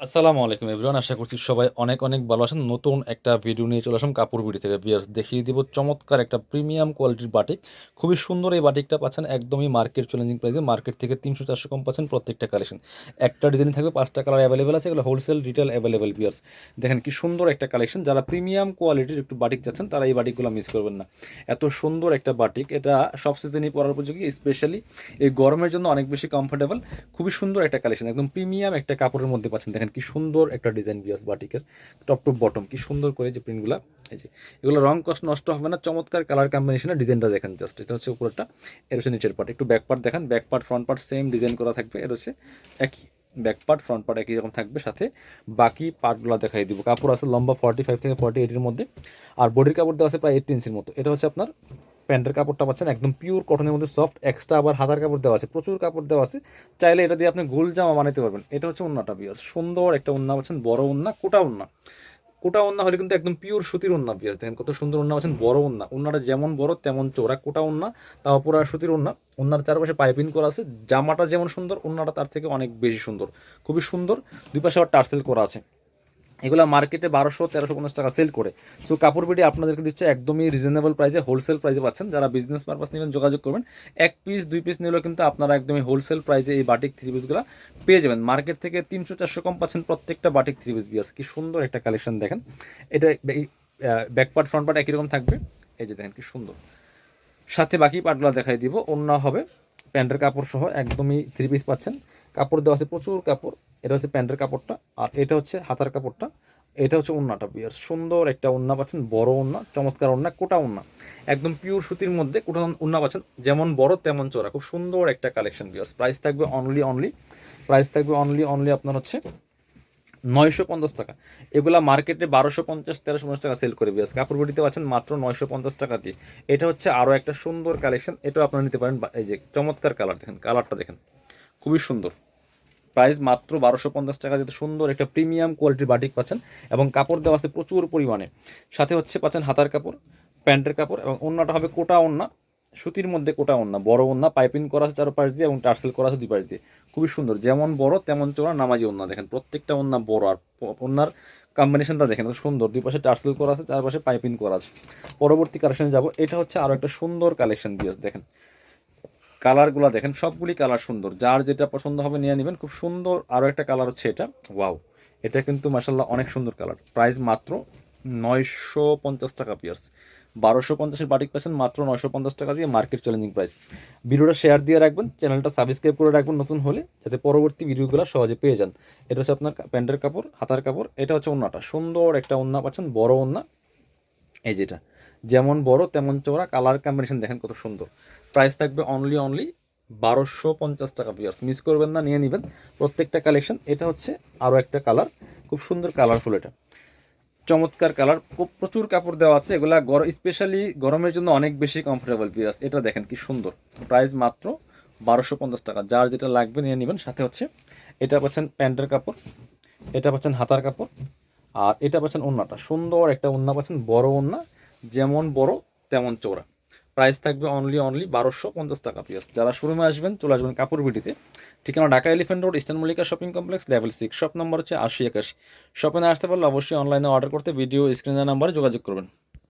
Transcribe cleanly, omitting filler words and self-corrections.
আসসালামু আলাইকুম এভরিওয়ান, আশা করছি সবাই অনেক অনেক ভালো আছেন। নতুন একটা ভিডিও নিয়ে চলে আসলাম কাপড় বিডি থেকে। ভিউয়ার্স, দেখিয়ে দিব চমৎকার একটা প্রিমিয়াম কোয়ালিটির বাটিক। খুবই সুন্দর এই বাটিকটা পাচ্ছেন একদমই মার্কেট চ্যালেঞ্জিং প্রাইসে। মার্কেট থেকে 300-400 কম পাচ্ছেন প্রত্যেকটা কালেকশন। একটা ডিজাইন থাকবে, 5টা কালার অ্যাভেলেবেল আছে, এগুলো হোলসেল রিটেল অ্যাভেলেবেল। ভিউয়ার্স, দেখেন কি সুন্দর একটা কালেকশন। যারা প্রিমিয়াম কোয়ালিটির একটু বাটিক চাচ্ছেন তারা এই বাটিকগুলো মিস করবেন না। এত সুন্দর একটা বাটিক, এটা সব সিজনই পরার উপযোগী, স্পেশালি এই গরমের জন্য অনেক বেশি কমফোর্টেবল। খুবই সুন্দর একটা কালেকশন, একদম প্রিমিয়াম একটা কাপড়ের মধ্যে পাচ্ছেন। দেখেন কি সুন্দর একটা ডিজাইন বিয়াস বাটিকের, টপ টু বটম কি সুন্দর করে যে প্রিন্টগুলো। এই যে এগুলো রং কষ্ট নষ্ট হবে না, চমৎকার কালার কম্বিনেশনের ডিজাইনটা দেখেন জাস্ট। এটা হচ্ছে উপরটা, এটা হচ্ছে নিচের পার্ট। একটু ব্যাক পার্ট দেখেন, back part front part same design করা থাকবে। এটা হচ্ছে একই ব্যাক পার্ট ফ্রন্ট পার্ট একই রকম থাকবে, সাথে বাকি পার্টগুলো দেখাই দিব। কাপড় আছে লম্বা 45 থেকে 48-এর মধ্যে, আর বডির কাপড় দেওয়া আছে প্রায় 18 ইঞ্চির মতো। এটা হচ্ছে আপনার প্যান্টের কাপড়টা পাচ্ছেন একদম পিওর কটনের মধ্যে সফট। এক্সট্রা আবার হাতার কাপড় দেওয়া আছে, প্রচুর কাপড় দেওয়া আছে, চাইলে এটা দিয়ে আপনি গোল জামা বানাতে পারবেন। এটা হচ্ছে ওন্নাটা বিয়ার, সুন্দর একটা ওন্না পাচ্ছেন, বড় ওন্না, কোটা ওন্না। কোটা ওন্না হলে কিন্তু একদম পিওর সুতির ওন্না বিয়ার। দেখেন কত সুন্দর ওন্না পাচ্ছেন, বড় ওন্না। ওন্নাটা যেমন বড় তেমন চওড়া, কোটা ওন্না, তাও পুরা সুতির ওন্না। ওন্নার চারপাশে পাইপিং করা আছে। জামাটা যেমন সুন্দর, ওন্নাটা তার থেকে অনেক বেশি সুন্দর, খুবই সুন্দর। দুই পাশে আবার টার্সেল করা আছে। এগুলো মার্কেটে 1200-1350 টাকা সেল করে। সো কাপড় বিডি আপনাদেরকে দিচ্ছে একদমই রিজনেবল প্রাইসে, হোলসেল প্রাইসে পাচ্ছেন। যারা বিজনেস পারপাস নেবেন যোগাযোগ করবেন। 1 পিস 2 পিস নিলেও কিন্তু আপনারা একদমই হোলসেল প্রাইসে এই বাটিক 3 পিসগুলো পেয়ে যাবেন। মার্কেট থেকে 300-400 কম পাচ্ছেন প্রত্যেকটা বাটিক 3 পিস বিয়ার্স। কি সুন্দর একটা কালেকশন দেখেন। এটা ব্যাক পার্ট ফ্রন্ট পার্ট একই রকম থাকবে। এই যে দেখেন কি সুন্দর, সাথে বাকি পার্টগুলো দেখাই দিব। অন্য হবে প্যান্টের কাপড় সহ একদমই 3 পিস পাচ্ছেন। কাপড় দেওয়া আছে প্রচুর কাপড়। এটা হচ্ছে প্যান্টের কাপড়টা, আর এটা হচ্ছে হাতার কাপড়টা। এটা হচ্ছে ওন্নাটা বিয়ার, সুন্দর একটা ওন্না পাচ্ছেন, বড় ওন্না, চমৎকার ওন্না, কোটা ওন্না, একদম পিওর সুতির মধ্যে কোটা ওন্না পাচ্ছেন, যেমন বড় তেমন চড়া। খুব সুন্দর একটা কালেকশন বিয়ার্স। প্রাইস থাকবে অনলি আপনার হচ্ছে 950 টাকা। এগুলা মার্কেটে 1250-1350 টাকা সেল করে বিয়াস। কাপড় বিডিতে পাচ্ছেন মাত্র 950 টাকা দিয়ে। এটা হচ্ছে আরও একটা সুন্দর কালেকশন, এটাও আপনারা নিতে পারেন। এই যে চমৎকার কালার দেখেন, কালারটা দেখেন খুবই সুন্দর। প্রাইস মাত্র 1250 টাকা, যেটা সুন্দর একটা প্রিমিয়াম কোয়ালিটির বাটিক পাচ্ছেন। এবং কাপড় দেওয়া আছে প্রচুর পরিমাণে, সাথে হচ্ছে পাচ্ছেন হাতার কাপড়, প্যান্টের কাপড়, এবং ওন্নাটা হবে কোটা ওন্না, সুতির মধ্যে কোটা ওন্না, বড় ওন্না, পাইপিং করা আছে চারপাশ দিয়ে এবং টার্সেল করা আছে দুই পাশ দিয়ে। খুবই সুন্দর, যেমন বড় তেমন চোরা নামাজি ওন্না। দেখেন প্রত্যেকটা ওন্না বড়, আর ওন্নার কম্বিনেশনটা দেখেন সুন্দর, দুই পাশে টার্সেল করা আছে, চারপাশে পাইপিং করা আছে। পরবর্তী কালেকশনে যাব। এটা হচ্ছে আরও একটা সুন্দর কালেকশন দিয়ে দেখেন, কালারগুলো দেখেন, সবগুলি কালার সুন্দর। যার যেটা পছন্দ হবে নিয়ে নেবেন। খুব সুন্দর আরও একটা কালার হচ্ছে এটা, ওয়াও, এটা কিন্তু মাসাল্লাহ অনেক সুন্দর কালার। প্রাইস মাত্র 950 টাকা পিয়ার্স। 1250-এর বাটিক পাচ্ছেন মাত্র 950 টাকা দিয়ে, মার্কেট চ্যালেঞ্জিং প্রাইস। ভিডিওটা শেয়ার দিয়ে রাখবেন, চ্যানেলটা সাবস্ক্রাইব করে রাখবেন নতুন হলে, যাতে পরবর্তী ভিডিওগুলো সহজে পেয়ে যান। এটা হচ্ছে আপনার প্যান্টের কাপড়, হাতার কাপড়। এটা হচ্ছে ওন্নাটা, সুন্দর একটা ওন্না পাচ্ছেন, বড় ওন্না। এই যেটা যেমন বড় তেমন চওড়া, কালার কম্বিনেশন দেখেন কত সুন্দর। প্রাইস থাকবে অনলি 1250 টাকা পিয়ার্স। মিস করবেন না, নিয়ে নেবেন প্রত্যেকটা কালেকশন। এটা হচ্ছে আরও একটা কালার, খুব সুন্দর কালারফুল, এটা চমৎকার কালার। প্রচুর কাপড় দেওয়া আছে, এগুলা স্পেশালি গরমের জন্য অনেক বেশি কমফোর্টেবল পিয়ার্স। এটা দেখেন কি সুন্দর, প্রাইস মাত্র 1250 টাকা। যার যেটা লাগবে নিয়ে নেবেন। সাথে হচ্ছে এটা পাচ্ছেন প্যান্টের কাপড়, এটা পাচ্ছেন হাতার কাপড়, আর এটা পাচ্ছেন ওন্নাটা, সুন্দর একটা ওন্না পাচ্ছেন, বড় ওন্না, যেমন বড় তেমন চওড়া। প্রাইস থাকবে অনলি 1250 টাকা পিয়াস। যারা শোরুমে আসবেন চলে আসবেন কাপড় বিটিতে। ঠিকানা Dhaka elephant road, eastern Mallika shopping complex, level 6, shop number হচ্ছে 80-81। শপে না আসতে পারলে অবশ্যই অনলাইনে অর্ডার করতে ভিডিও স্ক্রিনের নাম্বারে যোগাযোগ করবেন।